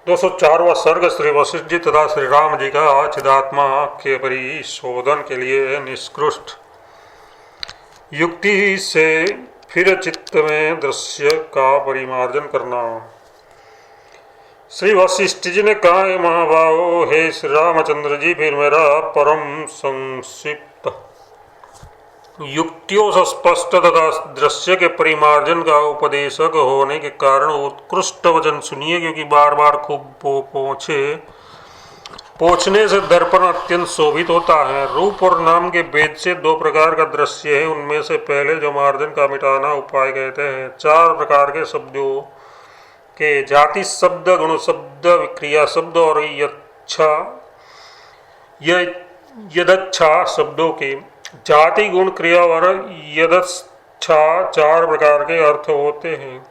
204वां सर्ग श्री वशिष्ठ जी तथा श्री राम जी का चिदात्मा के परिशोधन के लिए निष्कृष्ट युक्ति से फिर चित्त में दृश्य का परिमार्जन करना। श्री वशिष्ठ जी ने कहा, हे महाभाव, हे श्री रामचंद्र जी, फिर मेरा परम संक्षिप्त युक्तियों से स्पष्ट तथा दृश्य के परिमार्जन का उपदेशक होने के कारण उत्कृष्ट वचन सुनिए, क्योंकि बार बार खूब पोंछने से दर्पण अत्यंत शोभित होता है। रूप और नाम के भेद से दो प्रकार का दृश्य है। उनमें से पहले जो मार्जन का मिटाना उपाय कहते हैं, चार प्रकार के शब्दों के जाति शब्द, गुण शब्द, विक्रिया शब्द और यदच्छा शब्दों के जाति, गुण, क्रिया और यदच्छा चार प्रकार के अर्थ होते हैं।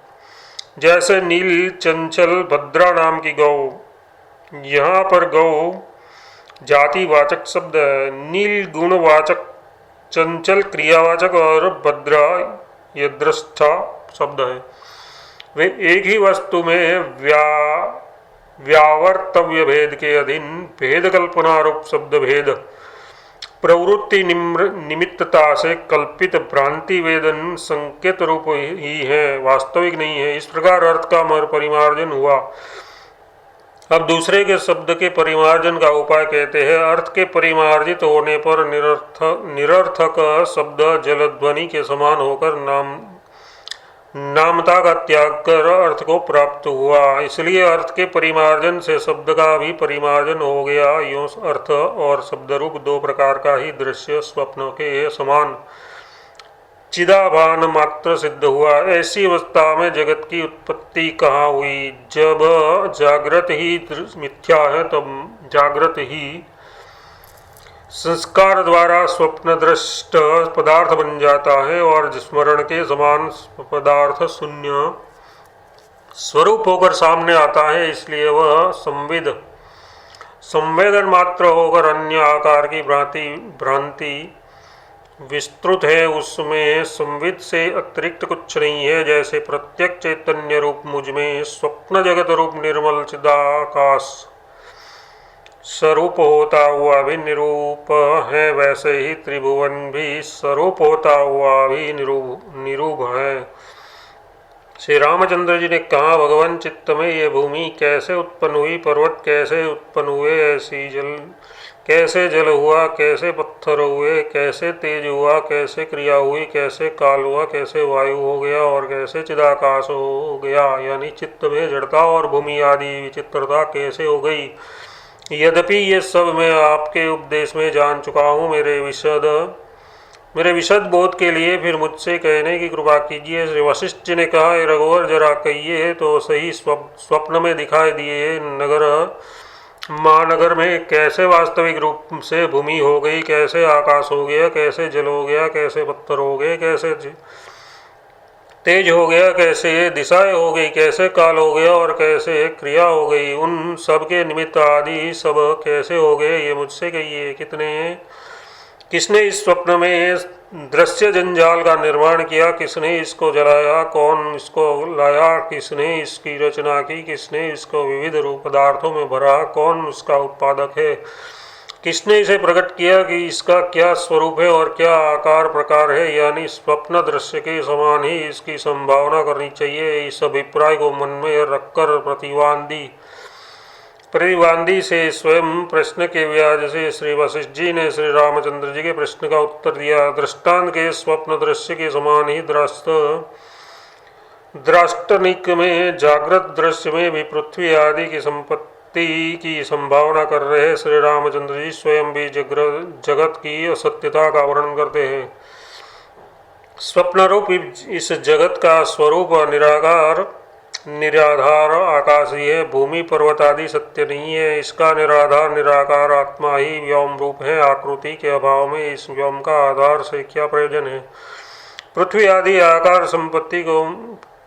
जैसे नील, चंचल, भद्रा नाम की गौ, यहाँ पर गौ जातिवाचक शब्द है, नील गुणवाचक, चंचल क्रियावाचक और भद्रा यदृष्टा शब्द है। वे एक ही वस्तु में व्यावर्तव्य भेद के अधीन भेद कल्पनारूप शब्द भेद प्रवृत्ति निमित्तता से कल्पित भ्रांति वेदन संकेत रूप ही है, वास्तविक नहीं है। इस प्रकार अर्थ का परिमार्जन हुआ। अब दूसरे के शब्द के परिमार्जन का उपाय कहते हैं। अर्थ के परिमार्जित होने पर निरर्थक शब्द जलध्वनि के समान होकर नामता का त्याग कर अर्थ को प्राप्त हुआ। इसलिए अर्थ के परिमार्जन से शब्द का भी परिमार्जन हो गया। यूं अर्थ और शब्द रूप दो प्रकार का ही दृश्य स्वप्न के समान चिदाभान मात्र सिद्ध हुआ। ऐसी अवस्था में जगत की उत्पत्ति कहाँ हुई? जब जागृत ही मिथ्या है, तब जागृत ही संस्कार द्वारा स्वप्न दृष्ट पदार्थ बन जाता है और स्मरण के समान पदार्थ शून्य स्वरूप होकर सामने आता है। इसलिए वह संवेदन मात्र होकर अन्य आकार की भ्रांति विस्तृत है। उसमें संविद से अतिरिक्त कुछ नहीं है। जैसे प्रत्येक चैतन्य रूप मुझ में स्वप्न जगत रूप निर्मल चिदाकाश स्वरूप होता हुआ भी निरूप है, वैसे ही त्रिभुवन भी स्वरूप होता हुआ भी निरूप है। श्री रामचंद्र जी ने कहा, भगवान चित्त में ये भूमि कैसे उत्पन्न हुई, पर्वत कैसे उत्पन्न हुए, ऐसी कैसे जल हुआ, कैसे पत्थर हुए, कैसे तेज हुआ, कैसे क्रिया हुई, कैसे काल हुआ, कैसे वायु हो गया और कैसे चिदाकाश हो गया, यानी चित्त में जड़ता और भूमि आदि विचित्रता कैसे हो गई। यद्यपि ये सब मैं आपके उपदेश में जान चुका हूँ। मेरे विशद बोध के लिए फिर मुझसे कहने की कृपा कीजिए। श्री वशिष्ठ जी ने कहा, रघुवर, जरा कहिए तो सही, स्वप्न में दिखाई दिए महानगर में कैसे वास्तविक रूप से भूमि हो गई, कैसे आकाश हो गया, कैसे जल हो गया, कैसे पत्थर हो गए, कैसे तेज हो गया, कैसे दिशाएं हो गई, कैसे काल हो गया और कैसे क्रिया हो गई, उन सब के निमित्त आदि सब कैसे हो गए, ये मुझसे कहिए। किसने इस स्वप्न में दृश्य जंजाल का निर्माण किया, किसने इसको जलाया, कौन इसको लाया, किसने इसकी रचना की, किसने इसको विविध रूप पदार्थों में भरा, कौन उसका उत्पादक है, किसने इसे प्रकट किया कि इसका क्या स्वरूप है और क्या आकार प्रकार है, यानी स्वप्न दृश्य के समान ही इसकी संभावना करनी चाहिए। इस अभिप्राय को मन में रखकर प्रतिवादी से स्वयं प्रश्न के व्याज से श्री वशिष्ठ जी ने श्री रामचंद्र जी के प्रश्न का उत्तर दिया। दृष्टांत के स्वप्न दृश्य के समान ही दृष्टनिक में जागृत दृश्य में भी पृथ्वी आदि की संपत्ति की संभावना कर रहे श्री रामचंद्र जी स्वयं भी जगत की असत्यता का वर्णन करते हैं। स्वप्न रूप इस जगत का स्वरूप निराधार आकाशी है। भूमि पर्वत आदि सत्य नहीं है। इसका निराधार निराकार आत्मा ही व्योम रूप है। आकृति के अभाव में इस व्योम का आधार से क्या प्रयोजन है? पृथ्वी आदि आकार संपत्ति को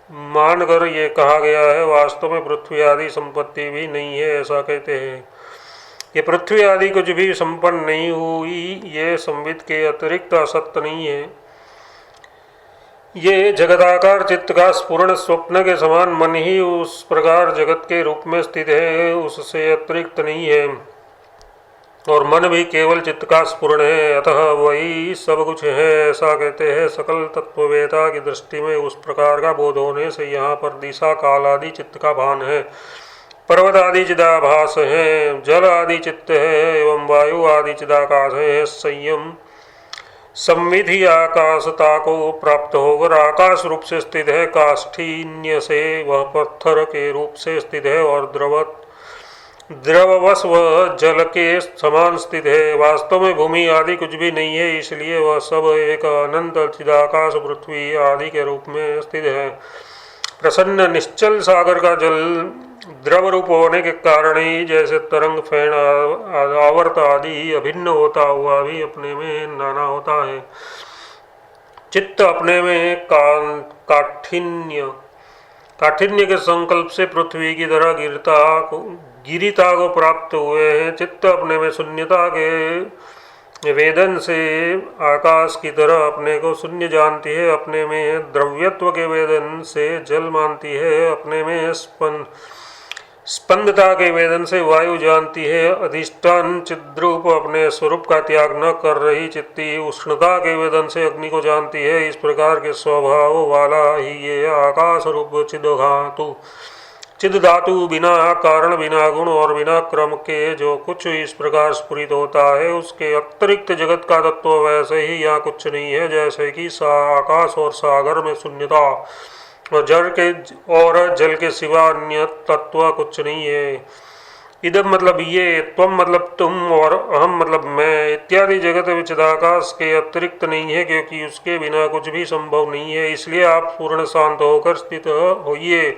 मानकर ये कहा गया है, वास्तव में पृथ्वी आदि संपत्ति भी नहीं है, ऐसा कहते हैं। ये पृथ्वी आदि कुछ भी संपन्न नहीं हुई, ये संविद के अतिरिक्त असत्य नहीं है। ये जगदाकार चित्त का स्फुरण स्वप्न के समान मन ही उस प्रकार जगत के रूप में स्थित है, उससे अतिरिक्त नहीं है। और मन भी केवल चित्त का स्फुरण है, अतः वही सब कुछ है, ऐसा कहते हैं सकल तत्ववेता की दृष्टि में। उस प्रकार का बोध होने से यहाँ पर दिशा काल आदि चित्त का भान है, पर्वत आदि चिदाभास है, जल आदि चित्त है, एवं वायु आदि चिदाकाश है। संयम संविधि आकाशता को प्राप्त होकर आकाश रूप से स्थित है, काष्ठीन्य से वह पत्थर के रूप से स्थित है, और द्रववश वह जल के समान स्थित है। वास्तव में भूमि आदि कुछ भी नहीं है, इसलिए वह सब एक अनंत चिदाकाश पृथ्वी आदि के रूप में स्थित है। प्रसन्न निश्चल सागर का जल द्रव रूप होने के कारण ही जैसे तरंग, फेन, आवर्त आदि अभिन्न होता हुआ भी अपने में नाना होता है। चित्त अपने में काठिन्य के संकल्प से पृथ्वी की तरह गिरिता को प्राप्त हुए हैं। चित्त अपने में शून्यता के वेदन से आकाश की तरह अपने को शून्य जानती है, अपने में द्रव्यत्व के वेदन से जल मानती है, अपने में स्पंदता के वेदन से वायु जानती है। अधिष्ठान चिद्रूप अपने स्वरूप का त्याग न कर रही चित्ती उष्णता के वेदन से अग्नि को जानती है। इस प्रकार के स्वभाव वाला ही ये आकाश रूप चिद धातु बिना कारण, बिना गुण और बिना क्रम के जो कुछ इस प्रकार स्फुरित होता है, उसके अतिरिक्त जगत का तत्व वैसे ही यहाँ कुछ नहीं है, जैसे कि आकाश और सागर में शून्यता और जल के सिवा अन्य तत्व कुछ नहीं है। इदम मतलब ये, त्वम मतलब तुम, और अहम मतलब मैं, इत्यादि जगत विचिदाकाश के अतिरिक्त नहीं है, क्योंकि उसके बिना कुछ भी संभव नहीं है। इसलिए आप पूर्ण शांत होकर स्थित होइए।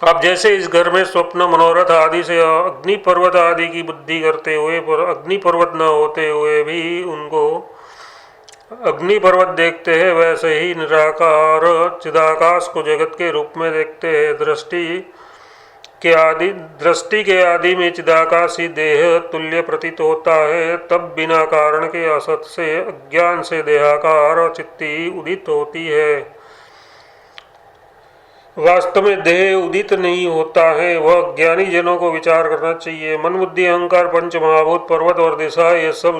आप जैसे इस घर में स्वप्न, मनोरथ आदि से अग्नि पर्वत आदि की बुद्धि करते हुए, पर अग्नि पर्वत न होते हुए भी उनको अग्नि पर्वत देखते हैं, वैसे ही निराकार चिदाकाश को जगत के रूप में देखते हैं। दृष्टि के आदि में चिदाकाश ही देह तुल्य प्रतीत होता है, तब बिना कारण के असत से, अज्ञान से देहाकार चित्ती उदित होती है। वास्तव में देह उदित नहीं होता है, वह ज्ञानी जनों को विचार करना चाहिए। मन, बुद्धि, अहंकार, पंच महाभूत, पर्वत और दिशा, ये सब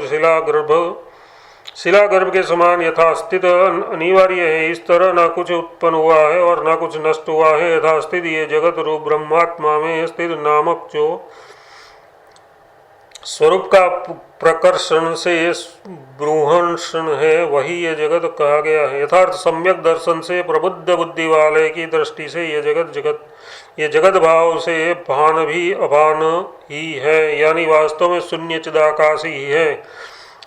शिलागर्भ के समान यथास्थित अनिवार्य है। इस तरह ना कुछ उत्पन्न हुआ है और ना कुछ नष्ट हुआ है। यथास्थित ये जगत रूप ब्रह्मात्मा में स्थित नामक जो स्वरूप का प्रकर्षण से बृहंषण है, वही ये जगत कहा गया है। यथार्थ सम्यक दर्शन से प्रबुद्ध बुद्धि वाले की दृष्टि से ये जगत भाव से भान भी अभान ही है, यानी वास्तव में शून्य चिदाकाश ही है।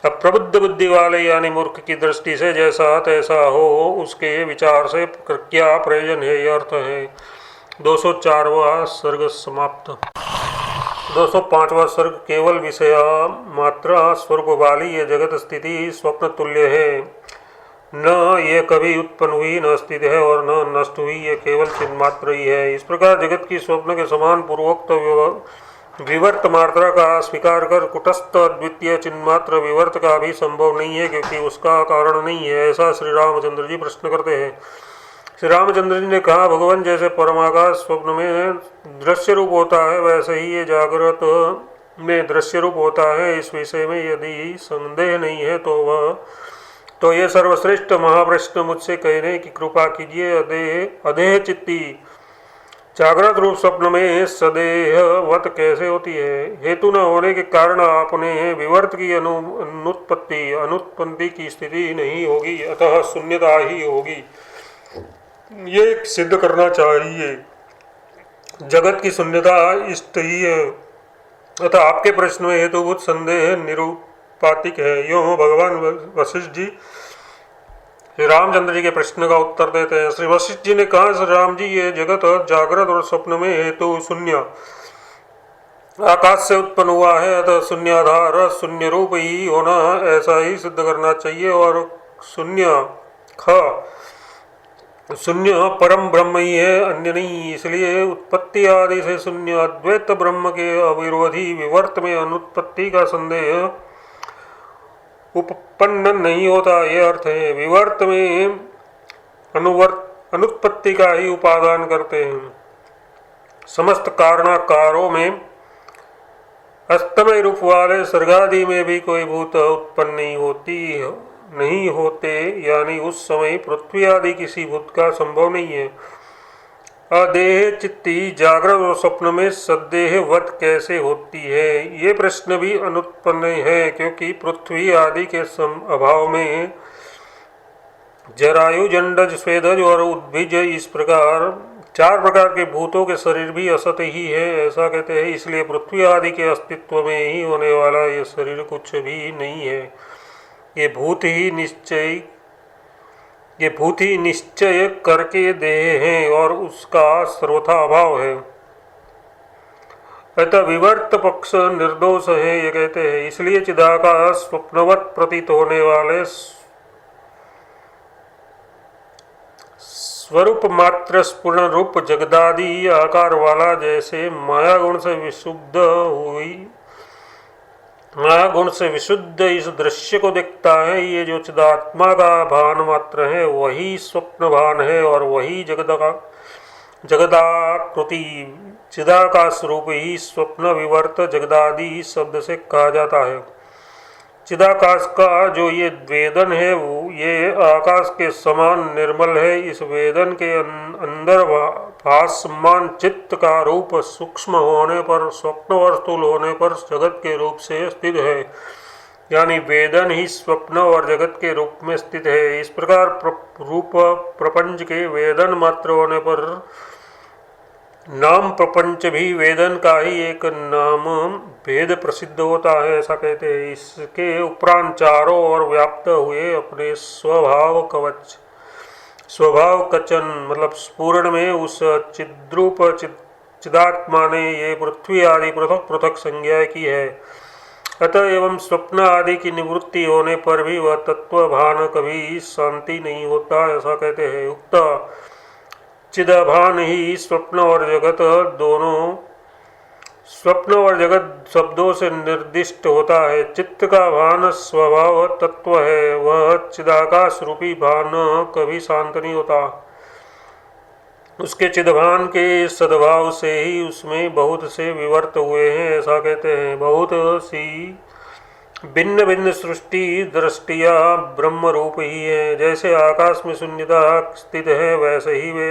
अब प्रबुद्ध बुद्धि वाले यानी मूर्ख की दृष्टि से जैसा तैसा हो, उसके विचार से क्या प्रयोजन है, यह अर्थ है। 204वां सर्ग समाप्त। 205वां सर्ग केवल विषय मात्र स्वरूप वाली ये जगत स्थिति स्वप्न तुल्य है, न ये कभी उत्पन्न हुई, न स्थित है और न नष्ट हुई, ये केवल चिन्ह मात्र ही है। इस प्रकार जगत की स्वप्न के समान पूर्वोक्त विवर्त मात्रा का स्वीकार कर कुटस्थ अद्वितीय चिन्ह मात्र विवर्त का भी संभव नहीं है, क्योंकि उसका कारण नहीं है। ऐसा श्री रामचंद्र जी प्रश्न करते हैं। श्री रामचंद्र जी ने कहा, भगवान जैसे परमाकाश स्वप्न में दृश्य रूप होता है, वैसे ही ये जागृत में दृश्य रूप होता है। इस विषय में यदि संदेह नहीं है तो ये सर्वश्रेष्ठ महाप्रश्न मुझसे कहने की कृपा कीजिए। अदेह चित्ती जागृत रूप स्वप्न में सदेहवत कैसे होती है? हेतु न होने के कारण आपने विवर्त की अनुत्पत्ति की स्थिति नहीं होगी, अतः शून्यता ही होगी, ये सिद्ध करना चाहिए। जगत की शून्यता इष्ट ही है, अतः आपके प्रश्न में हेतुभूत संदेह निरुपातिक है। यूँ भगवान वशिष्ठ जी श्री रामचंद्र जी के प्रश्न का उत्तर देते हैं। श्री वशिष्ठ जी ने कहा, श्री राम जी, ये जगत जागृत और स्वप्न में हेतु शून्य आकाश से उत्पन्न हुआ है, अतः शून्याधार शून्य रूप ही होना, ऐसा ही सिद्ध करना चाहिए। और शून्य परम ब्रह्म ही है, अन्य नहीं। इसलिए उत्पत्ति आदि से शून्य अद्वैत ब्रह्म के अविरोधी विवर्त में अनुत्पत्ति का संदेह उपपन्न नहीं होता, यह अर्थ है। विवर्त में अनुत्पत्ति का ही उपादान करते हैं। समस्त कारणाकारों में अस्तमय रूप वाले सर्गादि में भी कोई भूत उत्पन्न नहीं होते, यानी उस समय पृथ्वी आदि किसी भूत का संभव नहीं है। अदेह चित्ती जागरण और स्वप्न में सदेहवत कैसे होती है, ये प्रश्न भी अनुत्पन्न है, क्योंकि पृथ्वी आदि के अभाव में जरायु, जंडज, स्वेदज और उद्भिज इस प्रकार 4 प्रकार के भूतों के शरीर भी असत ही है, ऐसा कहते हैं। इसलिए पृथ्वी आदि के अस्तित्व में ही होने वाला ये शरीर कुछ भी नहीं है। ये भूत ही निश्चय करके देह है और उसका सर्वथा अभाव है। अतः विवर्त पक्ष निर्दोष है, ये कहते हैं। इसलिए चिदाकाश स्वप्नवत प्रतीत होने वाले स्वरूप मात्र स्पूर्ण रूप जगदादि आकार वाला, जैसे माया गुण से विशुद्ध इस दृश्य को देखता है, ये जो चिदात्मा का भान मात्र है वही स्वप्न भान है, और वही जगदाकृति चिदाकाश रूप ही स्वप्न विवर्त जगदादि शब्द से कहा जाता है। चिदाकाश का जो ये वेदन है वो ये आकाश के समान निर्मल है। इस वेदन के अंदर भासमान चित्त का रूप सूक्ष्म होने पर, स्वप्न और स्थूल होने पर जगत के रूप से स्थित है, यानी वेदन ही स्वप्न और जगत के रूप में स्थित है। इस प्रकार रूप प्रपंच के वेदन मात्र होने पर नाम प्रपंच भी वेदन का ही एक नाम भेद प्रसिद्ध होता है, ऐसा कहते हैं। इसके उपरांत चारों ओर व्याप्त हुए अपने स्वभाव कचन मतलब स्फुरण में उस चिद्रूप चिदात्मा ने ये पृथ्वी आदि पृथक पृथक संज्ञा की है। अतः एवं स्वप्न आदि की निवृत्ति होने पर भी वह तत्वभान कभी शांति नहीं होता, ऐसा कहते हैं। उक्त चिदभान ही स्वप्न और जगत शब्दों से निर्दिष्ट होता है। चित्त का भान स्वभाव तत्व है, वह चिदाकाश रूपी भान कभी शांत नहीं होता। उसके चिदभान के सद्भाव से ही उसमें बहुत से विवर्त हुए हैं, ऐसा कहते हैं। बहुत सी भिन्न भिन्न सृष्टि दृष्टिया ब्रह्म रूप ही है। जैसे आकाश में शून्यता स्थित है, वैसे ही वे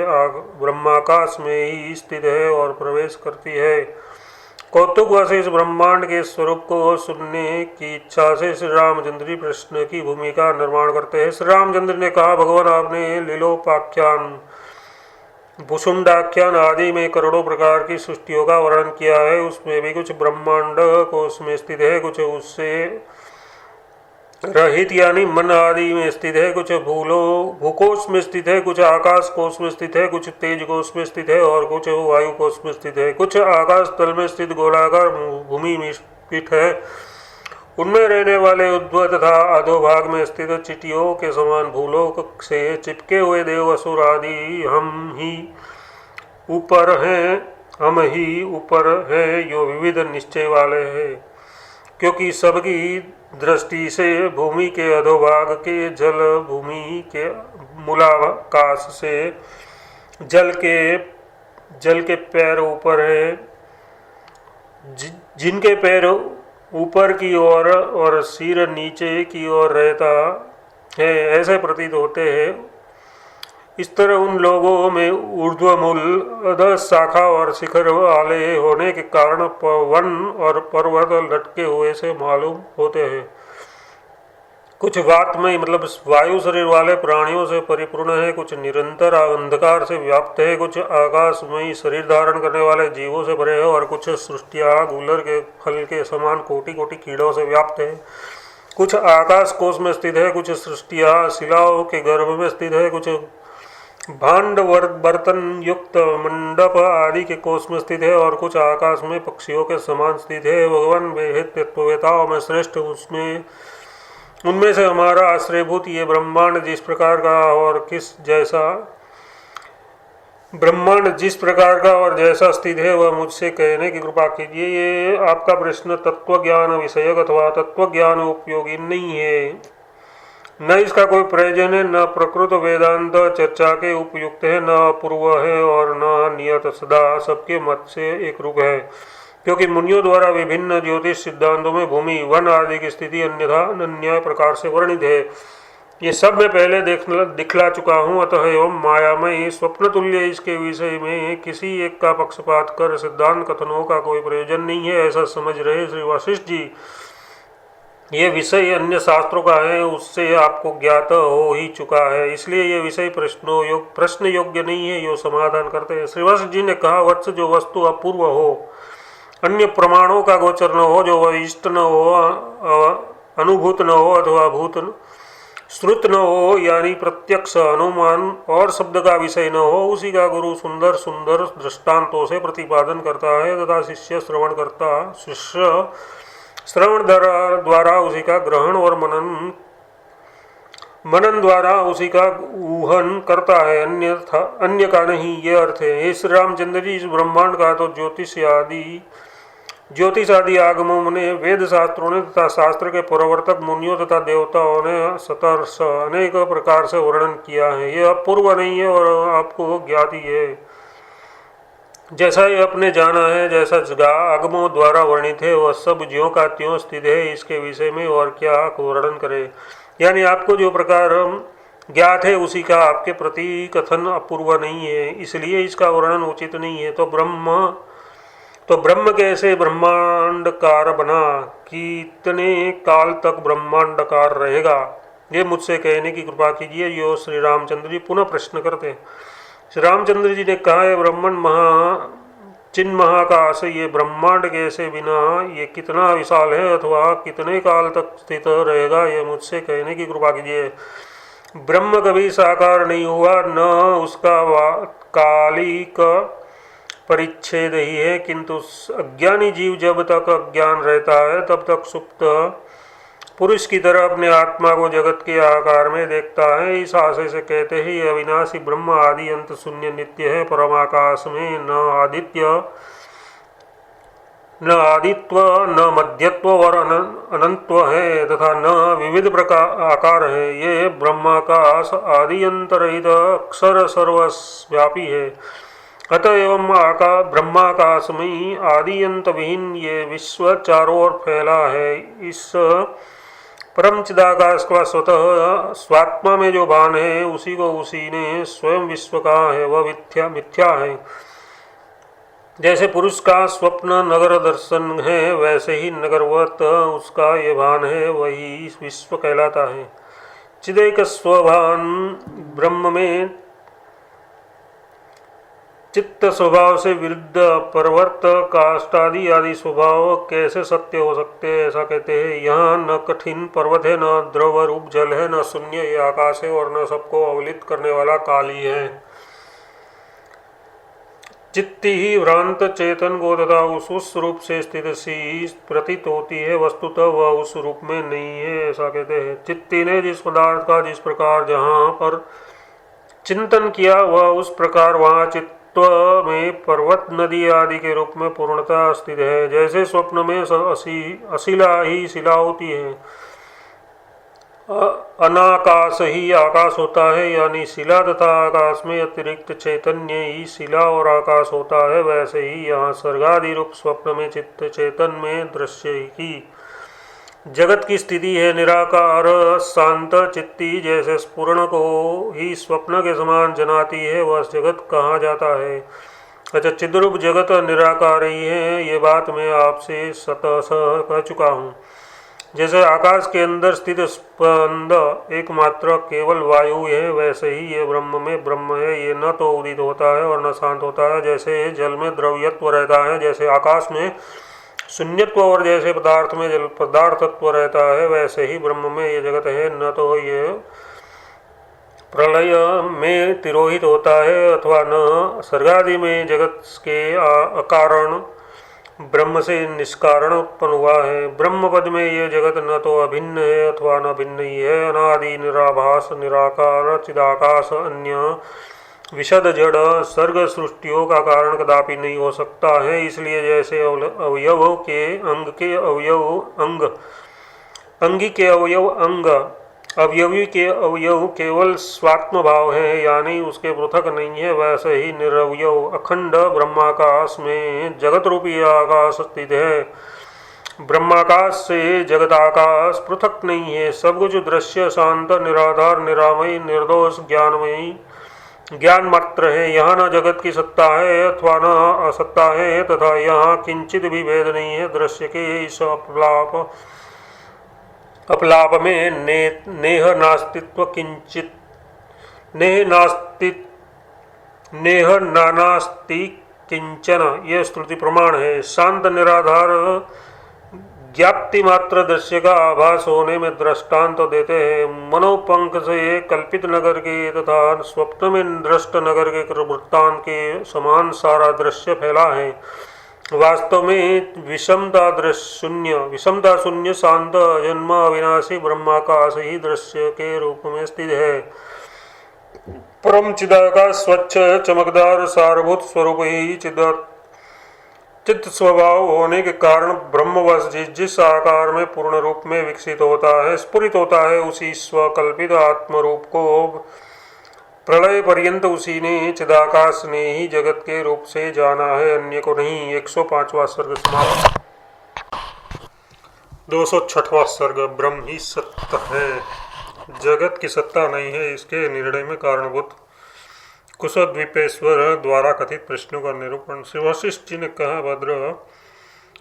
ब्रह्माकाश में ही स्थित है और प्रवेश करती है। कौतुक वश इस ब्रह्मांड के स्वरूप को सुनने की इच्छा से श्री रामचंद्र प्रश्न की भूमिका निर्माण करते हैं। श्री रामचंद्र ने कहा, भगवान आपने लीलोपाख्यान, भूषुंडाख्यान आदि में करोड़ों प्रकार की सृष्टियों का वर्णन किया है। उसमें भी कुछ ब्रह्मांड कोश में स्थित है, कुछ उससे रहित यानी मन आदि में स्थित है, कुछ भूकोश में स्थित है, कुछ आकाश कोश में स्थित है, कुछ तेज कोश में स्थित है और कुछ वायु कोश में स्थित है। कुछ आकाश तल में स्थित गोलाकार भूमि में स्थित है। उनमें रहने वाले उद्भव तथा अधोभाग में स्थित चींटियों के समान भूलोक से चिपके हुए देव असुर आदि हम ही ऊपर हैं, जो विविध निश्चय वाले हैं। क्योंकि सबकी दृष्टि से भूमि के अधोभाग के जल भूमि के मूलाकाश से जल के पैर ऊपर है, जिनके पैर ऊपर की ओर और सिर नीचे की ओर रहता है, ऐसे प्रतीत होते हैं। इस तरह उन लोगों में ऊर्ध्वमूल, अधः शाखा और शिखर वाले होने के कारण वन और पर्वत लटके हुए से मालूम होते हैं। कुछ वातमय मतलब वायु शरीर वाले प्राणियों से परिपूर्ण है, कुछ निरंतर अंधकार से व्याप्त है, कुछ आकाशमयी शरीर धारण करने वाले जीवों से भरे है और कुछ सृष्टियाँ गुलर के फल के समान कोटि कोटि कीड़ों से व्याप्त है। कुछ आकाश कोश में स्थित है, कुछ सृष्टियाँ शिलाओं के गर्भ में स्थित है, कुछ भांड बर्तन युक्त मंडप आदि के कोश में स्थित है और कुछ आकाश में पक्षियों के समान स्थित है। भगवान वेद तत्ववेताओं में श्रेष्ठ उनमें से हमारा आश्रयभूत ये ब्रह्मांड जिस प्रकार का और जैसा स्थित है वह मुझसे कहने की कृपा कीजिए। ये आपका प्रश्न तत्व ज्ञान विषयक अथवा तत्व ज्ञान उपयोगी नहीं है। न इसका कोई प्रयोजन है, न प्रकृत वेदांत चर्चा के उपयुक्त है, न अपूर्व है और न नियत, सदा सबके मत से एक रूप है। क्योंकि मुनियों द्वारा विभिन्न ज्योतिष सिद्धांतों में भूमि, वन आदि की स्थिति अन्यथा अन्य प्रकार से वर्णित है। ये सब मैं पहले दिखला चुका हूँ। अतः एवं मायामय स्वप्न तुल्य इसके विषय में किसी एक का पक्षपात कर सिद्धांत कथनों का कोई प्रयोजन नहीं है, ऐसा समझ रहे श्री वशिष्ठ जी। ये विषय अन्य शास्त्रों का है, उससे आपको ज्ञात हो ही चुका है, इसलिए ये विषय प्रश्न योग्य नहीं है, यो समाधान करते हैं। श्री वशिष्ठ जी ने कहा, वत्स, जो वस्तु अपूर्व हो, अन्य प्रमाणों का गोचर न हो, जो इष्ट न हो, अनुभूत न हो अथवा भूत श्रुत न हो, यानी प्रत्यक्ष अनुमान और शब्द का विषय न हो, उसी का गुरु सुंदर सुंदर दृष्टांतों से प्रतिपादन करता है तथा शिष्य श्रवण द्वारा उसी का ग्रहण और मनन द्वारा उसी का ऊहन करता है, अन्य का नहीं। ये अर्थ है। हे श्री रामचंद्र जी, इस ब्रह्मांड का तो ज्योतिष आदि आगमों ने, वेद शास्त्रों ने तथा शास्त्र के प्रवर्तक मुनियों तथा देवताओं ने सतर्ष अनेक प्रकार से वर्णन किया है। यह अपूर्व नहीं है और आपको ज्ञात ही है। जैसा ये अपने जाना है, जैसा आगमों द्वारा वर्णित है, वह सब ज्यों का त्यों स्थित है, इसके विषय में और क्या वर्णन करे। यानी आपको जो प्रकार ज्ञात है उसी का आपके प्रति कथन अपूर्व नहीं है, इसलिए इसका वर्णन उचित नहीं है। तो ब्रह्म कैसे ब्रह्मांडकार बना, कितने काल तक ब्रह्मांडकार रहेगा, ये मुझसे कहने की कृपा कीजिए। यो श्री रामचंद्र जी पुनः प्रश्न करते। श्री रामचंद्र जी ने कहा, है ब्रह्मण चिन्ह महाकाश, ये ब्रह्मांड कैसे बिना, ये कितना विशाल है अथवा कितने काल तक स्थित रहेगा, ये मुझसे कहने की कृपा कीजिए। ब्रह्म कभी साकार नहीं हुआ, न उसका कालिक परिच्छेद ही है, किंतु अज्ञानी जीव जब तक अज्ञान रहता है तब तक सुप्त पुरुष की तरह अपने आत्मा को जगत के आकार में देखता है। इस आशय से कहते हैं, यह अविनाशी ब्रह्म आदि अंत शून्य नित्य है। परमाकाश में न आदित्व, न मध्यत्व और अनंतत्व है तथा न विविध प्रकार आकार है। ये ब्रह्माकाश आदि अंतरहित अक्षर सर्वव्यापी है। अतः एवं ब्रह्माकाश में आदि अंत विहीन ये विश्व चारों ओर फैला है। इस परम चिदाकाश का स्वतः स्वात्मा में जो भान है, उसी को उसी ने स्वयं विश्व कहा है, वह मिथ्या है। जैसे पुरुष का स्वप्न नगर दर्शन है, वैसे ही नगरवत उसका ये भान है, वही विश्व कहलाता है। चिदैक स्वभान ब्रह्म में चित्त स्वभाव से विरुद्ध पर्वत काष्ठादि आदि स्वभाव कैसे सत्य हो सकते हैं, ऐसा कहते हैं। यहाँ न कठिन पर्वत है, न द्रव रूप जल है, न शून्य ये आकाश है और न सबको अवलित करने वाला काल ही है। चित्ती ही भ्रांत चेतन को तथा उस रूप से स्थित सी प्रतीत होती है, वस्तुतः वह उस रूप में नहीं है, ऐसा कहते हैं। चित्ती ने जिस पदार्थ का जिस प्रकार जहाँ पर चिंतन किया, वह उस प्रकार वहाँ चित्त में पर्वत नदी आदि के रूप में पूर्णता स्थित है। जैसे स्वप्न में अशिला ही शिला होती है, अनाकाश ही आकाश होता है, यानी शिला तथा आकाश में अतिरिक्त चैतन्य ही शिला और आकाश होता है, वैसे ही यहाँ सर्गादि रूप स्वप्न में चित्त चैतन में दृश्य की जगत की स्थिति है। निराकार शांत चित्ती जैसे स्फुरण को ही स्वप्न के समान जनाती है, वह जगत कहा जाता है। अच्छा, चिद्रूप जगत निराकार ही है, ये बात मैं आपसे सतः कह चुका हूँ। जैसे आकाश के अंदर स्थित स्पंद एकमात्र केवल वायु है, वैसे ही ये ब्रह्म में ब्रह्म है, ये न तो उदित होता है और न शांत होता है। जैसे जल में द्रव्यत्व रहता है, जैसे आकाश में शून्यत्व और जैसे पदार्थ में जल पदार्थत्व रहता है, वैसे ही ब्रह्म में ये जगत है। न तो ये प्रलय में तिरोहित होता है अथवा न सर्गादि में जगत के अकारण ब्रह्म से निष्कारण उत्पन्न हुआ है। ब्रह्म पद में ये जगत न तो अभिन्न है अथवा न भिन्न ही है। अनादि निराभास निराकार चिदाकाश अन्य विशद जड़ सर्ग सृष्टियों का कारण कदापि नहीं हो सकता है। इसलिए जैसे अवयव के अंग के अवयव अंग अंगी के अवयव अंग अवयवी के अवयव केवल स्वात्म भाव है, यानी उसके पृथक नहीं है। वैसे ही निरवयव अखंड ब्रह्माकाश में जगत रूपी आकाश स्थित है। ब्रह्माकाश से जगदाकाश पृथक नहीं है। सब कुछ दृश्य, शांत, निराधार, निरामय, निर्दोष, ज्ञानमयी, ज्ञान मात्र है। यहाँ न जगत की सत्ता है अथवा न असत्ता है, तथा यहाँ किंचित भी भेद नहीं है। दृश्य के इस अपलाप में नेह नास्तित्व किंचित नेह नानास्ति किंचन, यह स्तुति प्रमाण है। शांत निराधार ज्ञाप्ति मात्र दृश्य का आभास होने में दृष्टांत तो देते हैं। मनोपंख से कल्पित नगर के तथा स्वप्न में दृष्ट नगर के वृत्तांत के समान सारा दृश्य फैला है। वास्तव में विषमता शून्य शांत अजन्म अविनाशी ब्रह्माकाश ही दृश्य के रूप में स्थित है। परम चिदाकाश स्वच्छ चमकदार सारभूत स्वरूप ही चित्त स्वभाव होने के कारण ब्रह्मवश जिस आकार में पूर्ण रूप में विकसित होता है, स्फुरित होता है, उसी स्वकल्पित आत्म रूप को प्रलय पर्यंत उसी ने चिदाकाश ने ही जगत के रूप से जाना है, अन्य को नहीं। 105वां सर्ग समाप्त। 206वां सर्ग ब्रह्म ही सत्य है, जगत की सत्ता नहीं है। इसके निर्णय में कारणभूत कुशद्वीपेश्वर द्वारा कथित प्रश्नों का निरूपण। श्री वशिष्ठ जी ने कहा, भद्र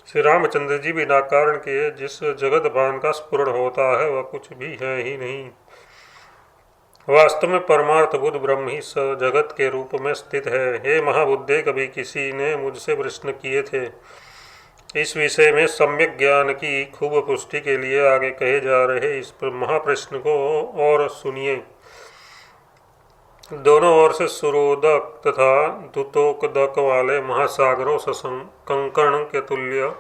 श्री रामचंद्र जी बिना कारण के जिस जगत भान का स्फुरण होता है वह कुछ भी है ही नहीं। वास्तव में परमार्थभूत ब्रह्म ही जगत के रूप में स्थित है। हे महाबुद्धे, कभी किसी ने मुझसे प्रश्न किए थे। इस विषय में सम्यक ज्ञान की खूब पुष्टि के लिए आगे कहे जा रहे इस महाप्रश्न को और सुनिए। दोनों ओर से सुरोदक तथा दुतोकदक वाले महासागरों से कंकण के तुल्य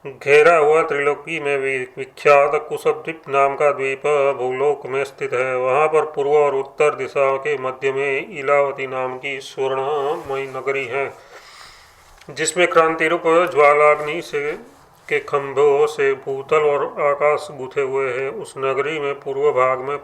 घेरा हुआ त्रिलोकी में विख्यात कुशद्वीप नाम का द्वीप भूलोक में स्थित है। वहाँ पर पूर्व और उत्तर दिशा के मध्य में इलावती नाम की स्वर्णमयी नगरी है, जिसमें क्रांति रूप ज्वालाग्नि से के खंभों से भूतल और आकाश गूथे हुए हैं। उस नगरी में पूर्व भाग में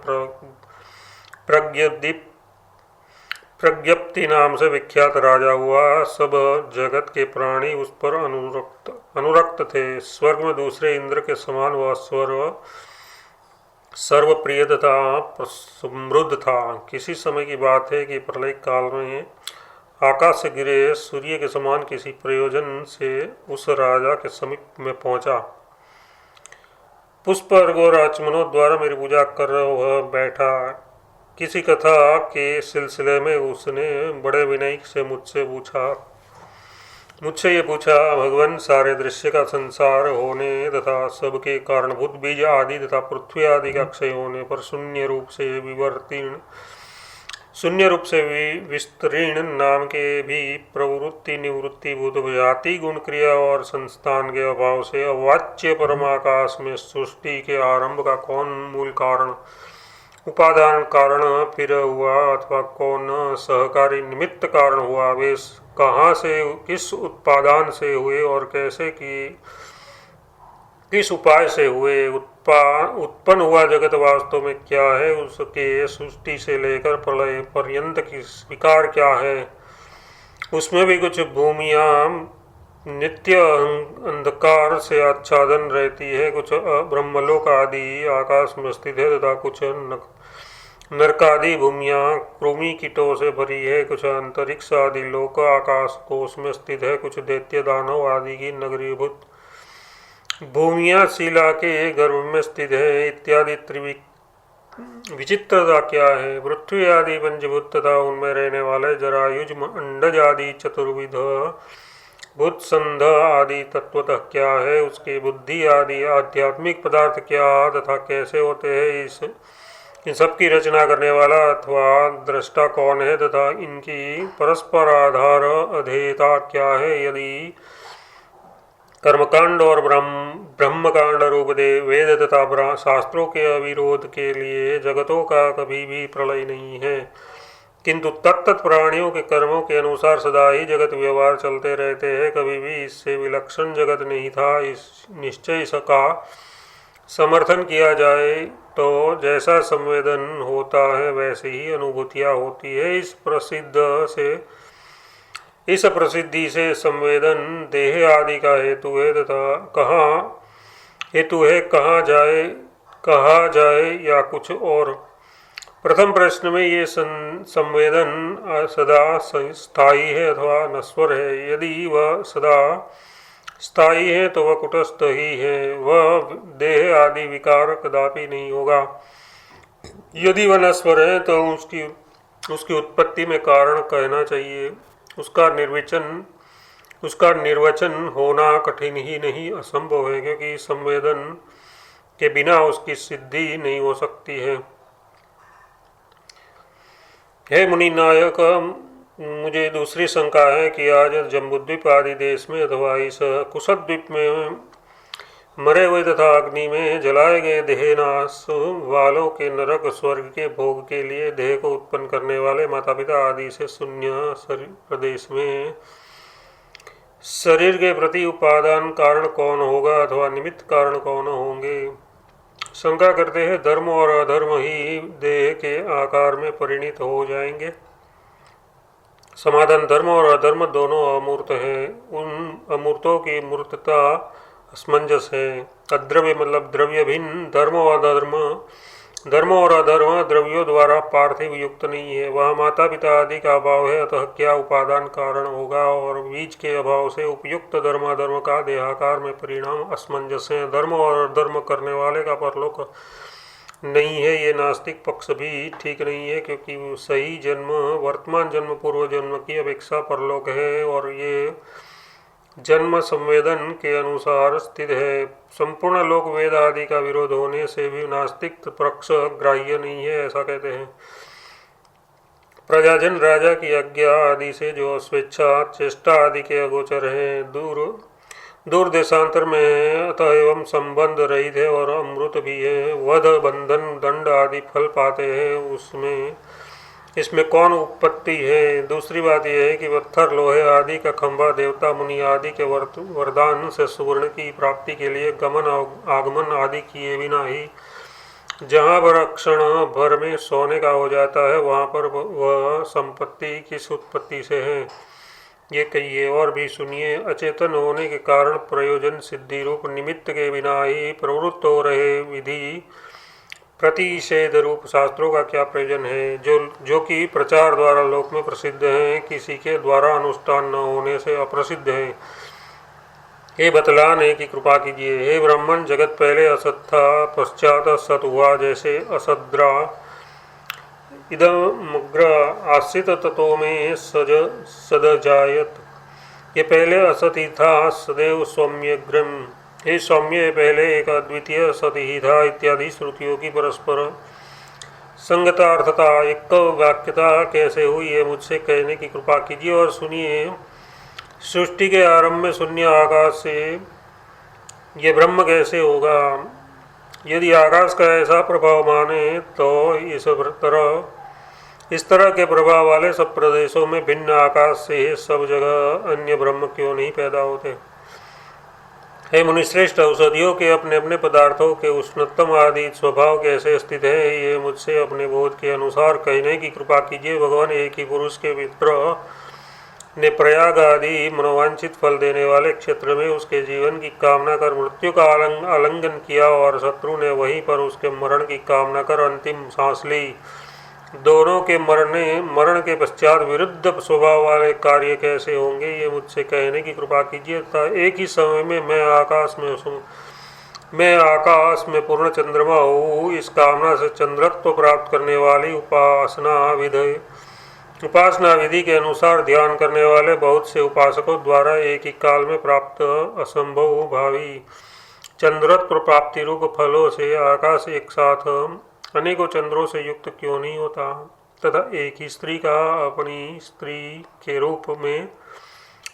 प्रज्ञप्ति नाम से विख्यात राजा हुआ। सब जगत के प्राणी उस पर अनुरक्त थे। स्वर्ग में दूसरे इंद्र के समान वह सर्वप्रिय तथा समृद्ध था। किसी समय की बात है कि प्रलय काल में आकाश से गिरे सूर्य के समान किसी प्रयोजन से उस राजा के समीप में पहुंचा। पुष्प और आचमनों द्वारा मेरी पूजा कर वह बैठा। किसी कथा के सिलसिले में उसने बड़े विनय से मुझसे ये पूछा, भगवान, सारे दृश्य का संसार होने तथा सबके कारणभूत बीज आदि तथा पृथ्वी आदि का क्षय होने पर शून्य रूप से विस्तरीर्ण नाम के भी प्रवृत्ति निवृत्ति भूत जाति गुण क्रिया और संस्थान के अभाव से अवाच्य परमाकाश में सृष्टि के आरंभ का कौन मूल कारण उपादान कारण फिर हुआ अथवा कौन सहकारी निमित्त कारण हुआ, वे कहाँ से किस उत्पादान से हुए और कैसे किस उपाय से हुए, उत्पन्न हुआ जगत वास्तव में क्या है, उसके सृष्टि से लेकर प्रलय पर्यंत की विकार क्या है, उसमें भी कुछ भूमियाँ नित्य अंधकार से आच्छादन रहती है, कुछ ब्रह्मलोक आदि आकाश में स्थित है तथा कुछ नरकादि भूमियाँ कृमि कीटों से भरी है, कुछ अंतरिक्ष आदि लोक आकाश कोश में स्थित है, कुछ दैत्य दानव आदि की नगरीभूत भूमियाँ शिला के गर्भ में स्थित है इत्यादि। विचित्रता क्या है? पृथ्वी आदि पंचभूत तथा उनमें रहने वाले जरायुज अंडज आदि चतुर्विध भूत संध आदि तत्वतः क्या है? उसकी बुद्धि आदि आध्यात्मिक पदार्थ क्या तथा कैसे होते हैं? इन सब की रचना करने वाला अथवा दृष्टा कौन है तथा इनकी परस्पर आधार अधेयता क्या है? यदि कर्मकांड और ब्रह्मकांड रूप वेद तथा शास्त्रों के अविरोध के लिए जगतों का कभी भी प्रलय नहीं है, किंतु तत्त प्राणियों के कर्मों के अनुसार सदा ही जगत व्यवहार चलते रहते हैं। कभी भी इससे विलक्षण जगत नहीं था, इस निश्चय सका समर्थन किया जाए तो जैसा संवेदन होता है वैसे ही अनुभूतियाँ होती है। इस प्रसिद्धि से संवेदन देह आदि का हेतु है तथा कहा जाए या कुछ और। प्रथम प्रश्न में ये संवेदन सदा स्थायी है अथवा नश्वर है। यदि वह सदा स्थायी है तो वह कुटस्थ ही है, वह देह आदि विकार कदापि नहीं होगा। यदि वह नश्वर है तो उसकी उत्पत्ति में कारण कहना चाहिए। उसका निर्वचन होना कठिन ही नहीं असंभव है, क्योंकि संवेदन के बिना उसकी सिद्धि नहीं हो सकती है। हे मुनि नायक, मुझे दूसरी शंका है कि आज जम्बूद्वीप आदि देश में अथवा इस कुशद्वीप में मरे हुए तथा अग्नि में जलाए गए देहनाश वालों के नरक स्वर्ग के भोग के लिए देह को उत्पन्न करने वाले माता पिता आदि से शून्य प्रदेश में शरीर के प्रति उपादान कारण कौन होगा अथवा निमित्त कारण कौन होंगे। शंका करते हैं धर्म और अधर्म ही देह के आकार में परिणित हो जाएंगे। समाधान धर्म और अधर्म दोनों अमूर्त हैं। उन अमूर्तों की मूर्तता असमंजस है। अद्रव्य मतलब द्रव्य भिन्न, धर्म और अधर्म द्रव्यों द्वारा पार्थिव युक्त नहीं है। वह माता पिता आदि का अभाव है, अतः क्या उपादान कारण होगा। और बीज के अभाव से उपयुक्त धर्म अधर्म का देहाकार में परिणाम असमंजस है। धर्म और अधर्म करने वाले का परलोक नहीं है, ये नास्तिक पक्ष भी ठीक नहीं है, क्योंकि सही जन्म वर्तमान जन्म पूर्व जन्म की अपेक्षा परलोक है और ये जन्म संवेदन के अनुसार स्थित है। संपूर्ण लोक वेद आदि का विरोध होने से भी नास्तिक पक्ष ग्राह्य नहीं है, ऐसा कहते हैं। प्रजाजन राजा की आज्ञा आदि से जो स्वेच्छा चेष्टा आदि के अगोचर है, दूर देशांतर में है, अतः एवं संबंध रहित है और अमृत भी है। वध बंधन दंड आदि फल पाते हैं, इसमें कौन उत्पत्ति है। दूसरी बात यह है कि पत्थर लोहे आदि का खंभा देवता मुनि आदि के वरदान से सुवर्ण की प्राप्ति के लिए गमन आगमन आदि किए बिना ही जहाँ पर क्षण भर में सोने का हो जाता है, वहाँ पर वह संपत्ति किस उत्पत्ति से है ये कहिए। और भी सुनिए, अचेतन होने के कारण प्रयोजन सिद्धि रूप निमित्त के बिना ही प्रवृत्त हो रहे विधि प्रतिषेध रूप शास्त्रों का क्या प्रयोजन है, जो कि प्रचार द्वारा लोक में प्रसिद्ध हैं, किसी के द्वारा अनुष्ठान न होने से अप्रसिद्ध है। हे बतलाने की कृपा कीजिए। हे ब्राह्मण, जगत पहले असत था, पश्चात सत हुआ। जैसे असद्रा इदमग्र आश्रित तत्व में सदजायत, ये पहले असत ही था, सदैव सौम्यग्रम। हे सौम्य, पहले एक अद्वितीय सत ही था इत्यादि श्रुतियों की परस्पर संगतार्थता एक वाक्यता कैसे हुई है, मुझसे कहने की कृपा कीजिए। और सुनिए, सृष्टि के आरंभ में शून्य आकाश से ये ब्रह्म कैसे होगा। यदि आकाश का ऐसा प्रभाव माने तो इस तरह के प्रभाव वाले सब प्रदेशों में भिन्न आकाश से सब जगह अन्य ब्रह्म क्यों नहीं पैदा होते। हे मुनिश्रेष्ठ, औषधियों के अपने अपने पदार्थों के उष्णतम आदि स्वभाव कैसे स्थित है, ये मुझसे अपने बोध के अनुसार कहने की कृपा कीजिए। भगवान एक ही पुरुष के मित्र ने प्रयाग आदि मनोवांछित फल देने वाले क्षेत्र में उसके जीवन की कामना कर मृत्यु का आलिंगन किया और शत्रु ने वहीं पर उसके मरण की कामना कर अंतिम सांस ली। दोनों के मरण के पश्चात विरुद्ध स्वभाव वाले कार्य कैसे होंगे, ये मुझसे कहने की कृपा कीजिए। तथा एक ही समय में मैं आकाश में पूर्ण चंद्रमा हूँ, इस कामना से चंद्रत्व प्राप्त करने वाली उपासना विधि के अनुसार ध्यान करने वाले बहुत से उपासकों द्वारा एक ही काल में प्राप्त असंभव भावी चंद्रत्व प्राप्ति रूप फलों से आकाश एक साथ अनेकों चंद्रों से युक्त क्यों नहीं होता। तथा एक ही स्त्री का अपनी स्त्री के रूप में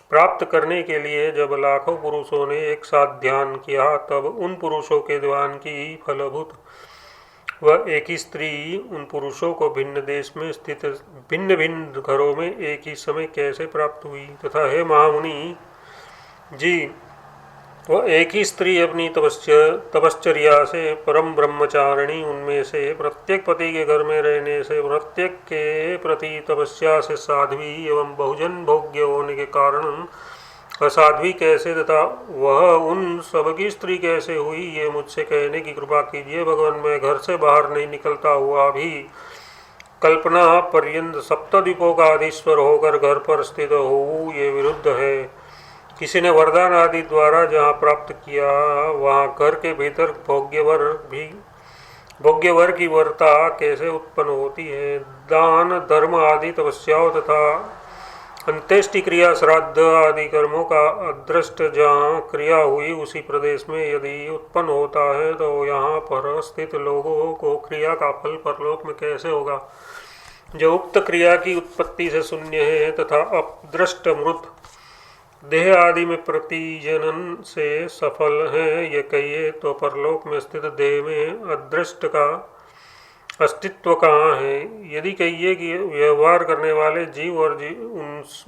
प्राप्त करने के लिए जब लाखों पुरुषों ने एक साथ ध्यान किया, तब उन पुरुषों के ध्यान की फलभूत वह एक ही स्त्री उन पुरुषों को भिन्न देश में स्थित भिन्न भिन्न घरों में एक ही समय कैसे प्राप्त हुई। तथा हे महामुनि जी, वह एक ही स्त्री अपनी तपश्चर्या से परम ब्रह्मचारिणी, उनमें से प्रत्येक पति के घर में रहने से प्रत्येक के प्रति तपस्या से साध्वी एवं बहुजन भोग्य होने के कारण असाध्वी कैसे तथा वह उन सबकी स्त्री कैसे हुई, ये मुझसे कहने की कृपा कीजिए भगवान। मैं घर से बाहर नहीं निकलता हुआ भी कल्पना पर्यंत सप्तद्वीपों का अधीश्वर होकर घर पर स्थित हूँ, ये विरुद्ध है। किसी ने वरदान आदि द्वारा जहाँ प्राप्त किया वहाँ घर के भीतर भोग्यवर की वरता कैसे उत्पन्न होती है। दान धर्म आदि तपस्याओं तथा अंत्येष्टि क्रिया श्राद्ध आदि कर्मों का अदृष्ट जहाँ क्रिया हुई उसी प्रदेश में यदि उत्पन्न होता है तो यहाँ पर स्थित लोगों को क्रिया का फल परलोक में कैसे होगा, जो उक्त क्रिया की उत्पत्ति से शून्य है तथा अदृष्ट मृत देह आदि में प्रतिजनन से सफल है। ये कहिए तो परलोक में स्थित देह में अदृष्ट का अस्तित्व कहाँ है। यदि कहिए कि व्यवहार करने वाले जीव और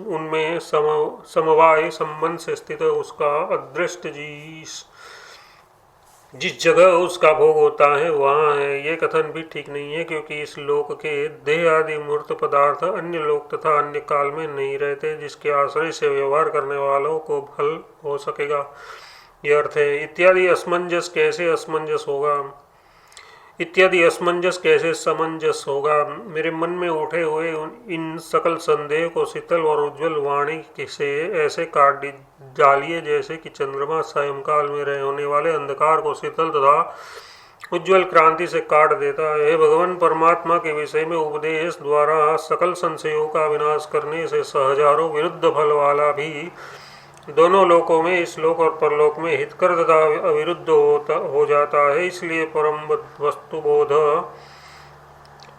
उनमें समवाय संबंध से स्थित उसका अदृष्ट जिस जगह उसका भोग होता है वहाँ है, ये कथन भी ठीक नहीं है, क्योंकि इस लोक के देह आदि मूर्त पदार्थ अन्य लोक तथा अन्य काल में नहीं रहते, जिसके आश्रय से व्यवहार करने वालों को फल हो सकेगा। यह अर्थ है। इत्यादि असमंजस कैसे समंजस होगा। मेरे मन में उठे हुए इन सकल संदेह को शीतल और उज्ज्वल वाणी से ऐसे काट डालिए जैसे कि चंद्रमा सायंकाल में होने वाले अंधकार को शीतल तथा उज्ज्वल क्रांति से काट देता है। हे भगवान, परमात्मा के विषय में उपदेश द्वारा सकल संशयों का विनाश करने से सहजारों विरुद्ध फल वाला भी दोनों लोकों में, इस लोक और परलोक में हितकर तथा अविरुद्ध हो जाता है। इसलिए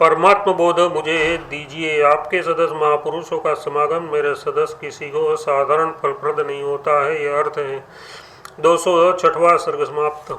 परमात्म बोध मुझे दीजिए। आपके सदस्य महापुरुषों का समागम मेरे सदस्य किसी को साधारण फलप्रद नहीं होता है। यह अर्थ है। 206वां सर्ग समाप्त।